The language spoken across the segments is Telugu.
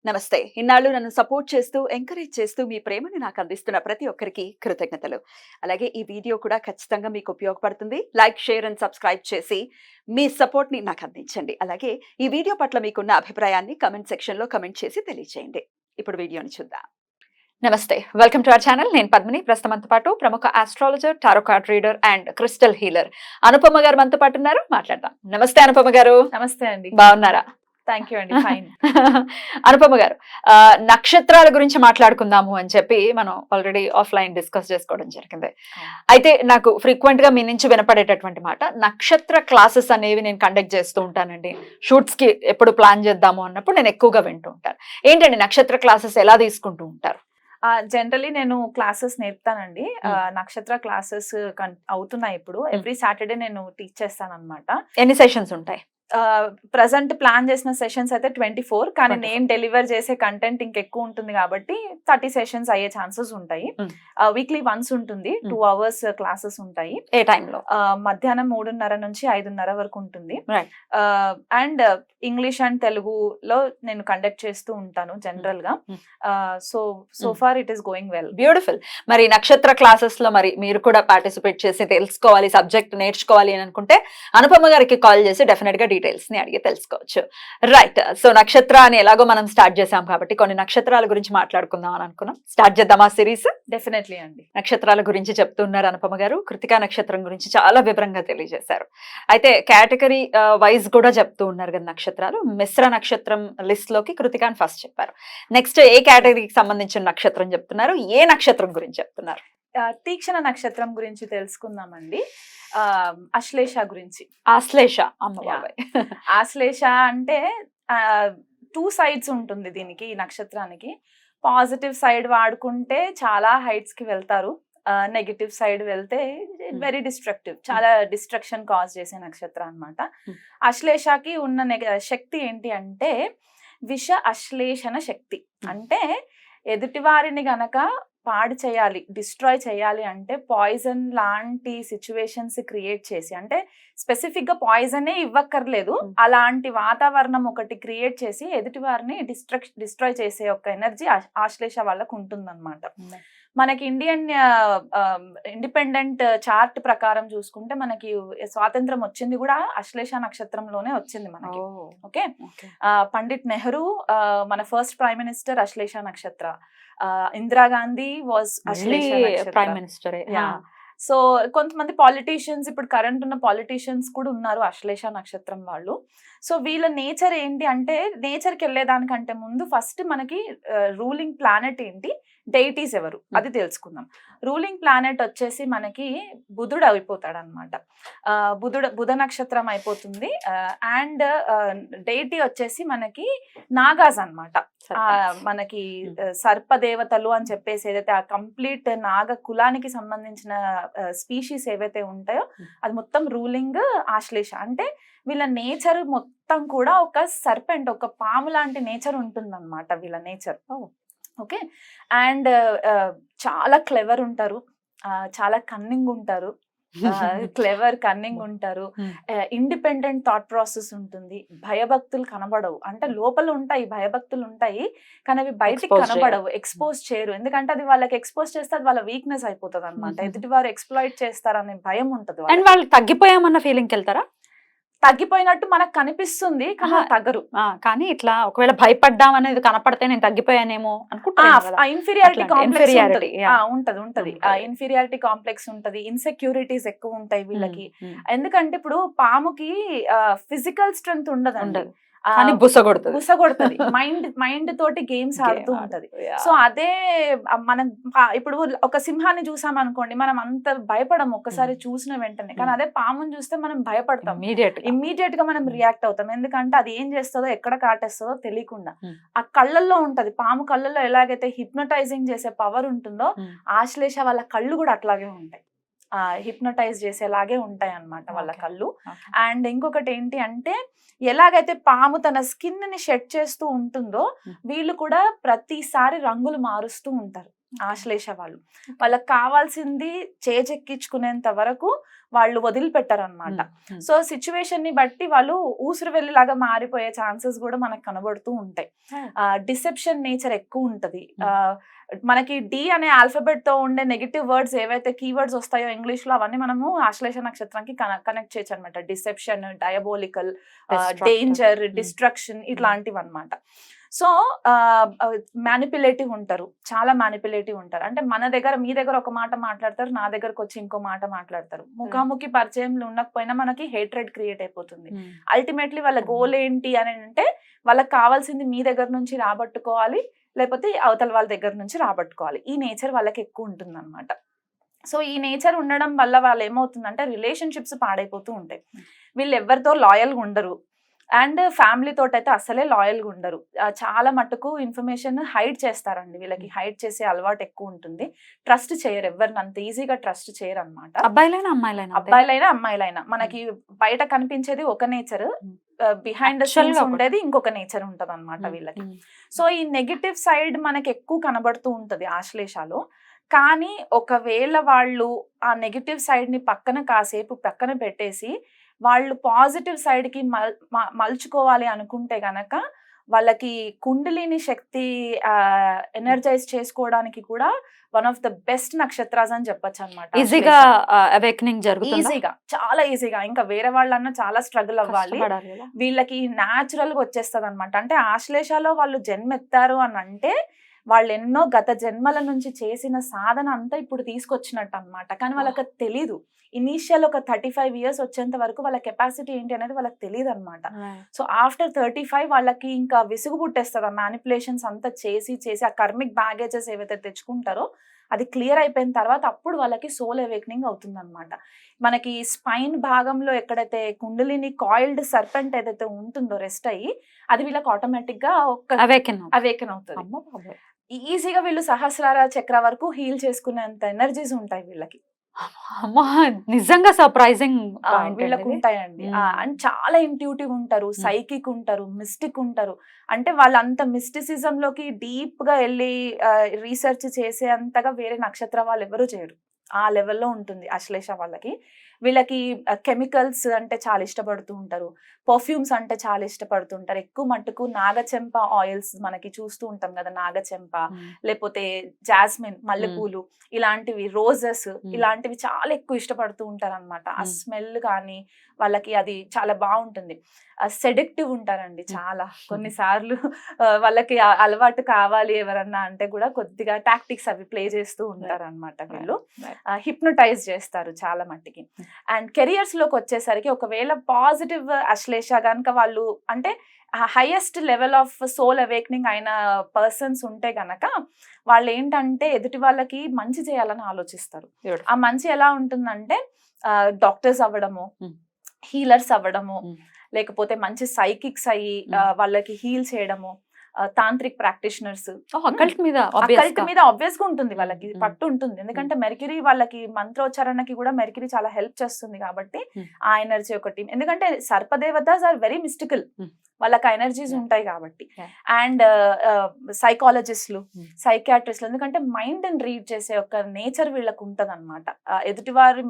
నమస్తే. ఇన్నాళ్ళు నన్ను సపోర్ట్ చేస్తూ, ఎంకరేజ్ చేస్తూ మీ ప్రేమని నాకు అందిస్తున్న ప్రతి ఒక్కరికి కృతజ్ఞతలు. అలాగే ఈ వీడియో కూడా ఖచ్చితంగా మీకు ఉపయోగపడుతుంది. లైక్, షేర్ అండ్ సబ్స్క్రైబ్ చేసి మీ సపోర్ట్‌ని నాకు అందించండి. అలాగే ఈ వీడియో పట్ల మీకున్న అభిప్రాయాన్ని కామెంట్ సెక్షన్‌లో కామెంట్ చేసి తెలియజేయండి. ఇప్పుడు వీడియోని చూద్దాం. నమస్తే. Welcome to our channel. నేను పద్మిని. ప్రస్తుతం మనతో పాటు ప్రముఖ astrologer, tarot card reader and crystal healer Anupama గారు మనతో పాటు ఉన్నారు. మాట్లాడదాం. నమస్తే అనుపమ గారు. నమస్తే అండి. బాగున్నారా? థ్యాంక్ యూ అండి. ఫైన్. అనుపమ గారు, నక్షత్రాల గురించి మాట్లాడుకుందాము అని చెప్పి మనం ఆల్రెడీ ఆఫ్లైన్ డిస్కస్ చేసుకోవడం జరిగింది. అయితే నాకు ఫ్రీక్వెంట్ గా మీ నుంచి వినపడేటటువంటి మాట, నక్షత్ర క్లాసెస్ అనేవి నేను కండక్ట్ చేస్తూ ఉంటానండి. షూట్స్ కి ఎప్పుడు ప్లాన్ చేద్దాము అన్నప్పుడు నేను ఎక్కువగా వింటూ ఉంటాను. ఏంటండి నక్షత్ర క్లాసెస్ ఎలా తీసుకుంటూ ఉంటారు? జనరలీ నేను క్లాసెస్ నేర్పుతానండి. నక్షత్ర క్లాసెస్ అవుతున్నాయి ఇప్పుడు. ఎవ్రీ సాటర్డే నేను టీచ్ చేస్తాను అనమాట. ఎన్ని సెషన్స్ ఉంటాయి? ప్రజెంట్ ప్లాన్ చేసిన సెషన్స్ అయితే 24, కానీ నేను డెలివర్ చేసే కంటెంట్ ఇంకెక్కువ ఉంటుంది కాబట్టి 30 సెషన్స్ అయ్యే ఛాన్సెస్ ఉంటాయి. వీక్లీ వన్స్ ఉంటుంది. 2 hours క్లాసెస్ ఉంటాయి. ఏ టైంలో? మధ్యాహ్నం 3:30 నుంచి 5:30 వరకు ఉంటుంది. అండ్ ఇంగ్లీష్ అండ్ తెలుగులో నేను కండక్ట్ చేస్తూ ఉంటాను జనరల్ గా. So far it is going well. Beautiful. మరి నక్షత్ర క్లాసెస్ లో మరి మీరు కూడా పార్టిసిపేట్ చేసి తెలుసుకోవాలి, సబ్జెక్ట్ నేర్చుకోవాలి అని అనుకుంటే అనుపమ గారికి కాల్ చేసి డెఫినెట్ గా డీటెయిల్స్ ని అడిగి తెలుసుకోవచ్చు. రైట్. సో నక్షత్ర అని ఎలాగో మనం స్టార్ట్ చేసాం కాబట్టి కొన్ని నక్షత్రాల గురించి మాట్లాడుకుందాం అని అనుకున్నాం. స్టార్ట్ చేద్దామా సిరీస్? డెఫినెట్లీ అండి. నక్షత్రాల గురించి చెప్తున్నారు అనుపమ గారు. కృతికా నక్షత్రం గురించి చాలా వివరంగా తెలియజేశారు. అయితే కేటగిరీ వైజ్ కూడా చెప్తూ ఉన్నారు కదా నక్షత్రాలు. మిశ్ర నక్షత్రం లిస్ట్ లోకి కృతికాని ఫస్ట్ చెప్పారు. నెక్స్ట్ ఏ కేటగిరీకి సంబంధించిన నక్షత్రం చెప్తున్నారు, ఏ నక్షత్రం గురించి చెప్తున్నారు? తీక్షణ నక్షత్రం గురించి తెలుసుకుందామండి. అశ్లేష గురించి. ఆశ్లేష, అమ్మబాబాయ్. ఆశ్లేష అంటే 2 sides ఉంటుంది దీనికి, ఈ నక్షత్రానికి. పాజిటివ్ సైడ్ వాడుకుంటే చాలా హైట్స్ కి వెళ్తారు. నెగటివ్ సైడ్ వెళ్తే వెరీ డిస్ట్రక్టివ్, చాలా డిస్ట్రక్షన్ కాజ్ చేసే నక్షత్రం అన్నమాట. అశ్లేషకి ఉన్న శక్తి ఏంటి అంటే విష అశ్లేషణ శక్తి. అంటే ఎదుటివారిని గనక పాడు చేయాలి, డిస్ట్రాయ్ చేయాలి అంటే పాయిజన్ లాంటి సిచ్యువేషన్స్ క్రియేట్ చేసి, అంటే స్పెసిఫిక్ గా పాయిజనే ఇవ్వక్కర్లేదు, అలాంటి వాతావరణం ఒకటి క్రియేట్ చేసి ఎదుటి వారిని డిస్ట్రాయ్ చేసే ఒక ఎనర్జీ ఆశ్లేష వాళ్ళకు ఉంటుందన్నమాట. మనకి ఇండిపెండెంట్ చార్ట్ ప్రకారం చూసుకుంటే మనకి స్వాతంత్రం వచ్చింది కూడా అశ్లేష నక్షత్రంలోనే వచ్చింది మనకి. ఓకే. పండిట్ నెహ్రూ మన ఫస్ట్ ప్రైమ్ మినిస్టర్ అశ్లేష నక్షత్ర. Indira Gandhi was prime minister. So కొంతమంది పాలిటీషియన్స్, ఇప్పుడు కరెంట్ ఉన్న పాలిటీషియన్స్ కూడా ఉన్నారు అశ్లేష నక్షత్రం వాళ్ళు. సో వీళ్ళ నేచర్ ఏంటి అంటే, నేచర్కి వెళ్ళేదానికంటే ముందు ఫస్ట్ మనకి రూలింగ్ ప్లానెట్ ఏంటి, డైటీస్ ఎవరు అది తెలుసుకుందాం. రూలింగ్ ప్లానెట్ వచ్చేసి మనకి బుధుడు అయిపోతాడు అనమాట. బుధ నక్షత్రం అయిపోతుంది. అండ్ డైటీ వచ్చేసి మనకి నాగాస్ అన్నమాట. మనకి సర్పదేవతలు అని చెప్పేసి ఏదైతే ఆ కంప్లీట్ నాగ కులానికి సంబంధించిన స్పీషీస్ ఏవైతే ఉంటాయో అది మొత్తం రూలింగ్ ఆశ్లేష. అంటే వీళ్ళ నేచర్ మొత్తం కూడా ఒక సర్పెంట్, ఒక పాము లాంటి నేచర్ ఉంటుందన్నమాట వీళ్ళ నేచర్. ఓకే. అండ్ చాలా క్లెవర్ ఉంటారు, చాలా కన్నింగ్ ఉంటారు, క్లెవర్ కన్నింగ్ ఉంటారు. ఇండిపెండెంట్ థాట్ ప్రాసెస్ ఉంటుంది. భయభక్తులు కనబడవు, అంటే లోపల ఉంటాయి భయభక్తులు ఉంటాయి కానీ అవి బయటికి కనబడవు, ఎక్స్పోజ్ చేయరు. ఎందుకంటే అది వాళ్ళకి ఎక్స్పోజ్ చేస్తే అది వాళ్ళ వీక్నెస్ అయిపోతుంది అనమాట. ఎదుటి వారు ఎక్స్ప్లాయిట్ చేస్తారనే భయం ఉంటుంది. అండ్ వాళ్ళు తగ్గిపోయామన్న ఫీలింగ్ వెళ్తారా? తగ్గిపోయినట్టు మనకు కనిపిస్తుంది కానీ తగ్గరు. కానీ ఇట్లా ఒకవేళ భయపడ్డాం అనేది కనపడితే నేను తగ్గిపోయానేమో అనుకుంటున్నాను. ఇన్ఫీరియారిటీ కాంప్లెక్స్ ఉంటది. ఇన్ఫీరియారిటీ కాంప్లెక్స్ ఉంటది, ఇన్సెక్యూరిటీస్ ఎక్కువ ఉంటాయి వీళ్ళకి. ఎందుకంటే ఇప్పుడు పాముకి ఫిజికల్ స్ట్రెంగ్త్ ఉండదు, బుసగొడుతుంది. మైండ్ తోటి గేమ్స్ ఆడుతూ ఉంటది. సో అదే మనం ఇప్పుడు ఒక సింహాన్ని చూసాం అనుకోండి, మనం అంత భయపడము ఒక్కసారి చూసిన వెంటనే. కానీ అదే పాముని చూస్తే మనం భయపడతాం, ఇమ్మీడియట్ గా మనం రియాక్ట్ అవుతాం. ఎందుకంటే అది ఏం చేస్తుందో, ఎక్కడ కాటేస్తుందో తెలియకుండా. ఆ కళ్ళల్లో ఉంటది, పాము కళ్ళల్లో ఎలాగైతే హిప్నటైజింగ్ చేసే పవర్ ఉంటుందో ఆశ్లేష వాళ్ళ కళ్ళు కూడా అట్లాగే ఉంటాయి, హిప్నటైజ్ చేసేలాగే ఉంటాయి అన్నమాట వాళ్ళ కళ్ళు. అండ్ ఇంకొకటి ఏంటి అంటే, ఎలాగైతే పాము తన స్కిన్ ని షెడ్ చేస్తూ ఉంటుందో వీళ్ళు కూడా ప్రతిసారి రంగులు మారుస్తూ ఉంటారు. ఆశ్లేష వాళ్ళు. వాళ్ళకి కావాల్సింది చేజెక్కించుకునేంత వరకు వాళ్ళు వదిలిపెట్టారు అనమాట. సో సిచ్యువేషన్ ని బట్టి వాళ్ళు ఊసురు వెళ్ళిలాగా మారిపోయే ఛాన్సెస్ కూడా మనకు కనబడుతూ ఉంటాయి. డిసెప్షన్ నేచర్ ఎక్కువ ఉంటది. మనకి డి అనే ఆల్ఫాబెట్ తో ఉండే నెగిటివ్ వర్డ్స్ ఏవైతే కీవర్డ్స్ వస్తాయో ఇంగ్లీష్ లో అవన్నీ మనము ఆశ్లేష నక్షత్రానికి కనెక్ట్ చేయొచ్చు అనమాట. డిసెప్షన్, డయాబోలికల్, డేంజర్, డిస్ట్రక్షన్ ఇట్లాంటివి అనమాట. సో మ్యానిపులేటివ్ ఉంటారు, చాలా మ్యానిపులేటివ్ ఉంటారు. అంటే మన దగ్గర మీ దగ్గర ఒక మాట మాట్లాడతారు, నా దగ్గరకు వచ్చి ఇంకో మాట మాట్లాడతారు. ముఖాముఖి పరిచయంలో ఉండకపోయినా మనకి హేట్రెడ్ క్రియేట్ అయిపోతుంది. అల్టిమేట్లీ వాళ్ళ గోల్ ఏంటి అని అంటే వాళ్ళకి కావాల్సింది మీ దగ్గర నుంచి రాబట్టుకోవాలి, లేకపోతే అవతల వాళ్ళ దగ్గర నుంచి రాబట్టుకోవాలి. ఈ నేచర్ వాళ్ళకి ఎక్కువ ఉంటుంది అనమాట. సో ఈ నేచర్ ఉండడం వల్ల వాళ్ళు ఏమవుతుందంటే రిలేషన్షిప్స్ పాడైపోతూ ఉంటాయి. వీళ్ళు ఎవరితో లాయల్గా ఉండరు, అండ్ ఫ్యామిలీ తోటి అయితే అసలే లాయల్గా ఉండరు. చాలా మటుకు ఇన్ఫర్మేషన్ హైడ్ చేస్తారండి. వీళ్ళకి హైడ్ చేసే అలవాటు ఎక్కువ ఉంటుంది. ట్రస్ట్ చేయరు, ఎవరిని అంత ఈజీగా ట్రస్ట్ చేయరు అనమాట. అబ్బాయిలైనా అమ్మాయిలైనా మనకి బయట కనిపించేది ఒక నేచర్, బిహైండ్ ద సీన్స్ ఉండేది ఇంకొక నేచర్ ఉంటది అనమాట వీళ్ళకి. సో ఈ నెగిటివ్ సైడ్ మనకి ఎక్కువ కనబడుతూ ఉంటది ఆశ్లేషలో. కానీ ఒకవేళ వాళ్ళు ఆ నెగిటివ్ సైడ్ ని కాసేపు పక్కన పెట్టేసి వాళ్ళు పాజిటివ్ సైడ్ కి మలుచుకోవాలి అనుకుంటే గనక వాళ్ళకి కుండలిని శక్తి ఎనర్జైజ్ చేసుకోవడానికి కూడా వన్ ఆఫ్ ద బెస్ట్ నక్షత్రాస్ అని చెప్పొచ్చు అనమాట. ఈజీగా అవేకనింగ్ జరుగుతుంది, ఈజీగా, చాలా ఈజీగా. ఇంకా వేరే వాళ్ళన్నా చాలా స్ట్రగుల్ అవ్వాలి, వీళ్ళకి న్యాచురల్ గా వచ్చేస్తుంది అనమాట. అంటే ఆశ్లేషలో వాళ్ళు జన్మెత్తారు అని అంటే వాళ్ళు ఎన్నో గత జన్మల నుంచి చేసిన సాధన అంతా ఇప్పుడు తీసుకొచ్చినట్టు అనమాట. కానీ వాళ్ళకి తెలీదు. ఇనీషియల్ ఒక 35 years వచ్చేంత వరకు వాళ్ళ కెపాసిటీ ఏంటి అనేది వాళ్ళకి తెలియదు అనమాట. సో ఆఫ్టర్ 35 వాళ్ళకి ఇంకా విసుగు పుట్టేస్తుంది. ఆ మ్యానిపులేషన్స్ అంతా చేసి ఆ కర్మిక్ బ్యాగేజెస్ ఏవైతే తెచ్చుకుంటారో అది క్లియర్ అయిపోయిన తర్వాత అప్పుడు వాళ్ళకి సోల్ అవేకనింగ్ అవుతుంది అనమాట. మనకి స్పైన్ భాగంలో ఎక్కడైతే కుండలిని కాయిల్డ్ సర్పెంట్ ఏదైతే ఉంటుందో రెస్ట్ అయ్యి, అది వీళ్ళకి ఆటోమేటిక్ గా అవేకన్ అవుతుంది. ఈజీగా వీళ్ళు సహస్రార చక్ర వరకు హీల్ చేసుకునేంత ఎనర్జీస్ ఉంటాయి వీళ్ళకి. నిజంగా సర్ప్రైజింగ్ వీళ్ళకు ఉంటాయండి. అండ్ చాలా ఇంట్యూటివ్ ఉంటారు, సైకిక్ ఉంటారు, మిస్టిక్ ఉంటారు. అంటే వాళ్ళంత మిస్టిసిజం లోకి డీప్ గా వెళ్ళి రీసెర్చ్ చేసే అంతగా వేరే నక్షత్ర వాళ్ళు ఎవరు చేయరు. ఆ లెవెల్లో ఉంటుంది ఆశ్లేష వాళ్ళకి. వీళ్ళకి కెమికల్స్ అంటే చాలా ఇష్టపడుతూ ఉంటారు, పర్ఫ్యూమ్స్ అంటే చాలా ఇష్టపడుతుంటారు. ఎక్కువ మట్టుకు నాగచెంప ఆయిల్స్ మనకి చూస్తూ ఉంటాం కదా, నాగచెంప లేకపోతే జాస్మిన్, మల్లెపూలు ఇలాంటివి, రోజెస్ ఇలాంటివి చాలా ఎక్కువ ఇష్టపడుతూ ఉంటారు అనమాట. ఆ స్మెల్ కానీ వాళ్ళకి అది చాలా బాగుంటుంది. సెడక్టివ్ ఉంటారండి చాలా. కొన్నిసార్లు వాళ్ళకి అలవాటు కావాలి ఎవరన్నా అంటే కూడా కొద్దిగా టాక్టిక్స్ అవి ప్లే చేస్తూ ఉంటారు అనమాట. వీళ్ళు హిప్నోటైజ్ చేస్తారు చాలా మట్టికి. అండ్ కెరియర్స్ లోకి వచ్చేసరికి ఒకవేళ పాజిటివ్ అశ్లేష కనుక వాళ్ళు అంటే highest level of soul awakening అయిన పర్సన్స్ ఉంటే గనక వాళ్ళు ఏంటంటే ఎదుటి వాళ్ళకి మంచి చేయాలని ఆలోచిస్తారు. ఆ మంచి ఎలా ఉంటుందంటే డాక్టర్స్ అవ్వడము, హీలర్స్ అవ్వడము, లేకపోతే మంచి సైకిక్స్ అయ్యి వాళ్ళకి హీల్ చేయడము, తాంత్రిక్ ప్రాక్టీషనర్స్. అకల్ట్ మీద ఆబ్వియస్ గా ఉంటుంది, వాళ్ళకి పట్టు ఉంటుంది. ఎందుకంటే మెర్క్యూరీ వాళ్ళకి మంత్రోచ్చారణకి కూడా మెర్క్యూరీ చాలా హెల్ప్ చేస్తుంది కాబట్టి ఆ ఎనర్జీ ఒకటి. ఎందుకంటే సర్పదేవతాస్ ఆర్ వెరీ మిస్టికల్, వాళ్ళకి ఎనర్జీస్ ఉంటాయి కాబట్టి. అండ్ సైకాలజిస్టులు, సైకియాట్రిస్టులు, ఎందుకంటే మైండ్ ని రీడ్ చేసే ఒక నేచర్ వీళ్ళకి ఉంటది అనమాట. ఎదుటివారు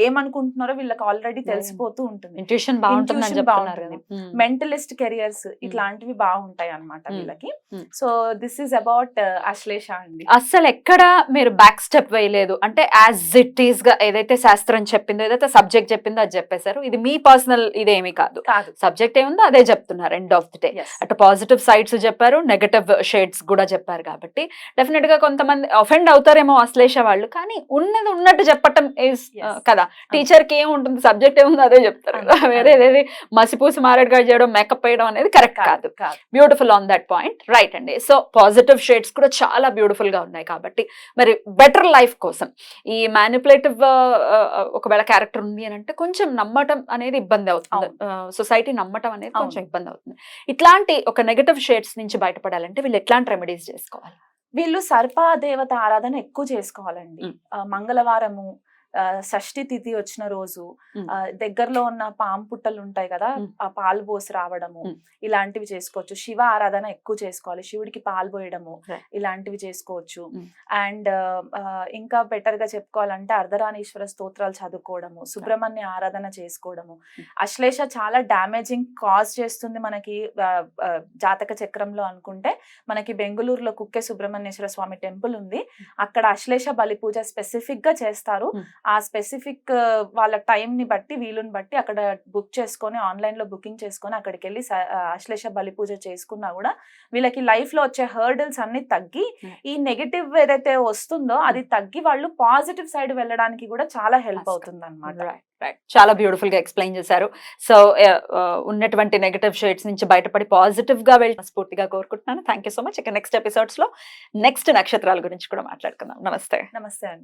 ఏమనుకుంటున్నారో వీళ్ళకి ఆల్రెడీ తెలిసిపోతూ ఉంటుంది. బాగుంటుంది. మెంటలిస్ట్ కెరియర్స్ ఇట్లాంటివి బాగుంటాయి అన్నమాట వీళ్ళకి. So this is about Ashlesha అండి. అసలు ఎక్కడ మీరు బ్యాక్ స్టెప్ వేయలేదు, అంటే యాజ్ ఇట్ ఈస్ గా ఏదైతే శాస్త్రం చెప్పిందో, ఏదైతే సబ్జెక్ట్ చెప్పిందో అది చెప్పేశారు. ఇది మీ పర్సనల్ ఇదేమీ కాదు, సబ్జెక్ట్ ఏముందో అదే చెప్తున్నారు ఎండ్ ఆఫ్ ది డే. అటు పాజిటివ్ సైడ్స్ చెప్పారు, నెగటివ్ షేడ్స్ కూడా చెప్పారు. కాబట్టి డెఫినెట్ గా కొంతమంది అఫెండ్ అవుతారేమో అశ్లేష వాళ్ళు, కానీ ఉన్నది ఉన్నట్టు చెప్పటం ఈజ్ కదా. టీచర్ కి ఏముంటుంది, సబ్జెక్ట్ ఏముందో అదే చెప్తారు. వేరేది మసిపూసి మారేడుగా చేయడం, మేకప్ వేయడం అనేది కరెక్ట్ కాదు. Beautiful on that point, right అండి. సో పాజిటివ్ షేడ్స్ కూడా చాలా బ్యూటిఫుల్ గా ఉన్నాయి. కాబట్టి మరి బెటర్ లైఫ్ కోసం ఈ మ్యానిపులేటివ్ ఒకవేళ క్యారెక్టర్ ఉంది అని అంటే కొంచెం నమ్మటం అనేది ఇబ్బంది అవుతుంది, సొసైటీ నమ్మటం అనేది కొంచెం ఇబ్బంది అవుతుంది. ఇట్లాంటి ఒక నెగటివ్ షేడ్స్ నుంచి బయటపడాలంటే వీళ్ళు ఎట్లాంటి రెమెడీస్ చేసుకోవాలి? వీళ్ళు సర్ప దేవత ఆరాధన ఎక్కువ చేసుకోవాలండి. మంగళవారము, షష్ఠి తిథి వచ్చిన రోజు Mm. దగ్గరలో ఉన్న పాము పుట్టలు ఉంటాయి కదా, Mm. ఆ పాలు పోసి రావడము, Mm. ఇలాంటివి చేసుకోవచ్చు. శివ ఆరాధన ఎక్కువ చేసుకోవాలి, శివుడికి పాలు పోయడము, Right. ఇలాంటివి చేసుకోవచ్చు. Mm. అండ్ ఇంకా బెటర్ గా చెప్పుకోవాలంటే అర్ధరాణీశ్వర స్తోత్రాలు చదువుకోవడము, సుబ్రహ్మణ్య ఆరాధన చేసుకోవడము. అశ్లేష చాలా డామేజింగ్ కాజ్ చేస్తుంది మనకి జాతక చక్రంలో అనుకుంటే మనకి బెంగళూరులో కుక్కే సుబ్రహ్మణ్యేశ్వర స్వామి టెంపుల్ ఉంది. అక్కడ అశ్లేష బలి పూజ స్పెసిఫిక్ గా చేస్తారు. ఆ స్పెసిఫిక్ వాళ్ళ టైం ని బట్టి వీలుని బట్టి అక్కడ బుక్ చేసుకొని ఆన్లైన్ లో బుకింగ్ చేసుకొని అక్కడికి వెళ్ళి అశ్లేష బలి పూజ చేసుకున్నా కూడా వీళ్ళకి లైఫ్ లో వచ్చే హర్డిల్స్ అన్ని తగ్గి ఈ నెగటివ్ ఏదైతే వస్తుందో అది తగ్గి వాళ్ళు పాజిటివ్ సైడ్ వెళ్ళడానికి కూడా చాలా హెల్ప్ అవుతుంది అనమాట. రైట్, చాలా బ్యూటిఫుల్ గా ఎక్స్ప్లెయిన్ చేశారు. సో ఉన్నటువంటి నెగటివ్ షేడ్స్ నుంచి బయటపడి పాజిటివ్ గా వెళ్ళి స్ఫూర్తిగా కోరుకుంటున్నాను. Thank you so much. ఇక నెక్స్ట్ ఎపిసోడ్స్ లో నెక్స్ట్ నక్షత్రాల గురించి కూడా మాట్లాడుకుందాం. నమస్తే. నమస్తే అండి.